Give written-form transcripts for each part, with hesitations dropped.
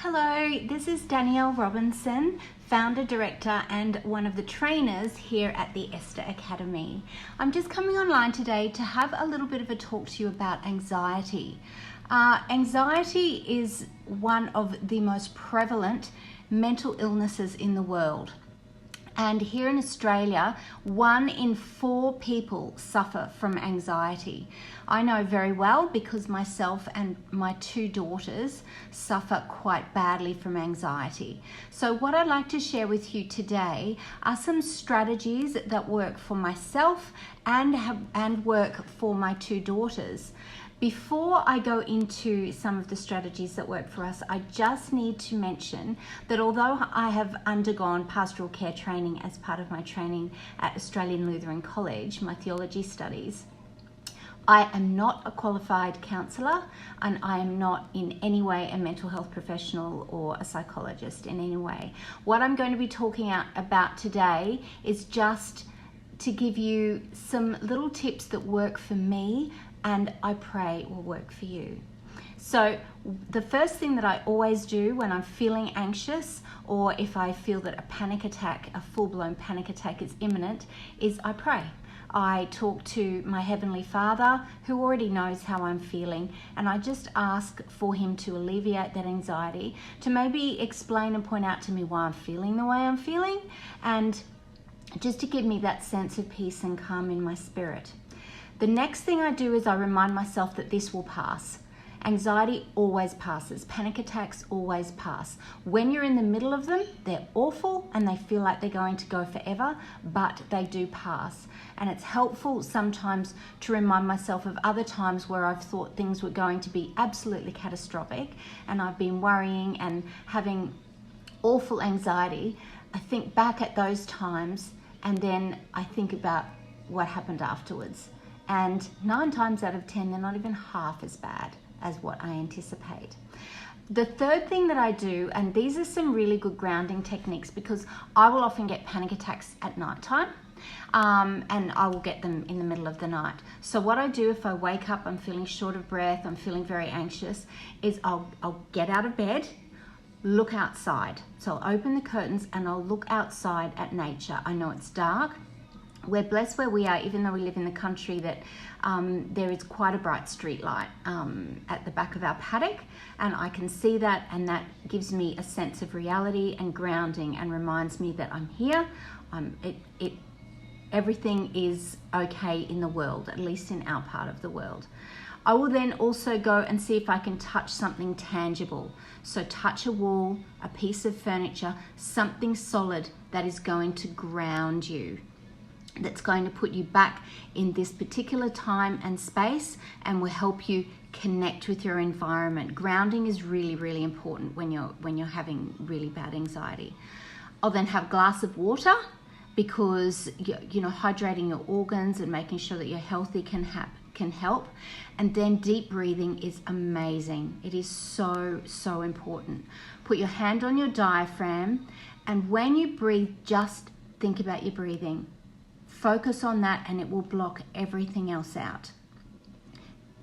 Hello, this is Danielle Robinson, founder, director, and one of the trainers here at the Esther Academy. I'm just coming online today to have a little bit of a talk to you about anxiety. Anxiety is one of the most prevalent mental illnesses in the world. And here in Australia, 1 in 4 people suffer from anxiety. I know very well because myself and my 2 daughters suffer quite badly from anxiety. So what I'd like to share with you today are some strategies that work for myself and work for my 2 daughters. Before I go into some of the strategies that work for us, I just need to mention that although I have undergone pastoral care training as part of my training at Australian Lutheran College, my theology studies, I am not a qualified counsellor and I am not in any way a mental health professional or a psychologist in any way. What I'm going to be talking about today is just to give you some little tips that work for me and I pray will work for you. So the first thing that I always do when I'm feeling anxious, or if I feel that a panic attack, a full-blown panic attack is imminent, is I pray. I talk to my Heavenly Father who already knows how I'm feeling, and I just ask for him to alleviate that anxiety, to maybe explain and point out to me why I'm feeling the way I'm feeling, and just to give me that sense of peace and calm in my spirit. The next thing I do is I remind myself that this will pass. Anxiety always passes. Panic attacks always pass. When you're in the middle of them, they're awful and they feel like they're going to go forever, but they do pass. And it's helpful sometimes to remind myself of other times where I've thought things were going to be absolutely catastrophic and I've been worrying and having awful anxiety. I think back at those times and then I think about what happened afterwards. And 9 times out of 10, they're not even half as bad as what I anticipate. The third thing that I do, and these are some really good grounding techniques because I will often get panic attacks at nighttime, and I will get them in the middle of the night. So what I do if I wake up, I'm feeling short of breath, I'm feeling very anxious, is I'll get out of bed, look outside. So I'll open the curtains and I'll look outside at nature. I know it's dark. We're blessed where we are, even though we live in the country, that there is quite a bright street light at the back of our paddock, and I can see that, and that gives me a sense of reality and grounding and reminds me that I'm here. Everything is okay in the world, at least in our part of the world. I will then also go and see if I can touch something tangible. So touch a wall, a piece of furniture, something solid that is going to ground you, that's going to put you back in this particular time and space and will help you connect with your environment. Grounding is really, really important when you're having really bad anxiety. I'll then have a glass of water because hydrating your organs and making sure that you're healthy can help. And then deep breathing is amazing. It is so, so important. Put your hand on your diaphragm, and when you breathe, just think about your breathing. Focus on that and it will block everything else out.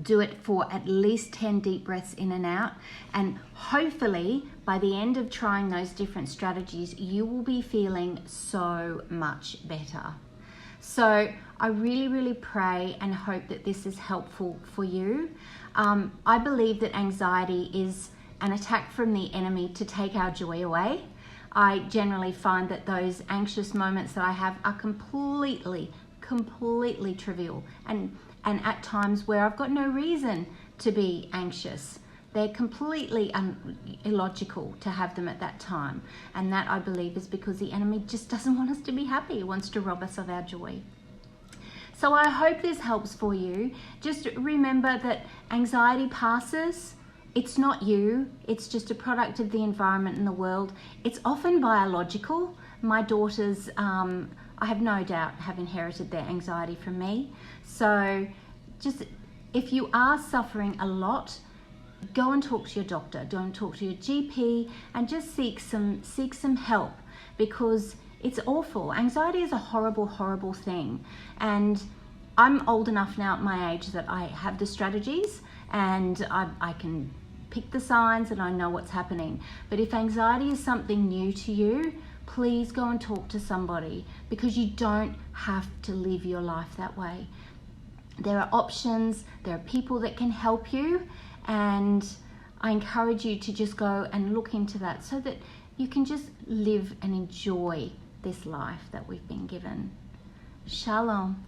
Do it for at least 10 deep breaths in and out, and hopefully by the end of trying those different strategies, you will be feeling so much better. So I really, really pray and hope that this is helpful for you. I believe that anxiety is an attack from the enemy to take our joy away. I generally find that those anxious moments that I have are completely trivial, and at times where I've got no reason to be anxious. They're completely illogical to have them at that time, and that I believe is because the enemy just doesn't want us to be happy. He wants to rob us of our joy. So I hope this helps for you. Just remember that anxiety passes. It's not you, it's just a product of the environment and the world. It's often biological. My daughters, I have no doubt, have inherited their anxiety from me. So just, if you are suffering a lot, go and talk to your doctor, go and talk to your GP, and just seek some help, because it's awful. Anxiety is a horrible, horrible thing. And I'm old enough now at my age that I have the strategies and I can pick the signs and I know what's happening. But if anxiety is something new to you, please go and talk to somebody, because you don't have to live your life that way. There are options, there are people that can help you, and I encourage you to just go and look into that so that you can just live and enjoy this life that we've been given. Shalom.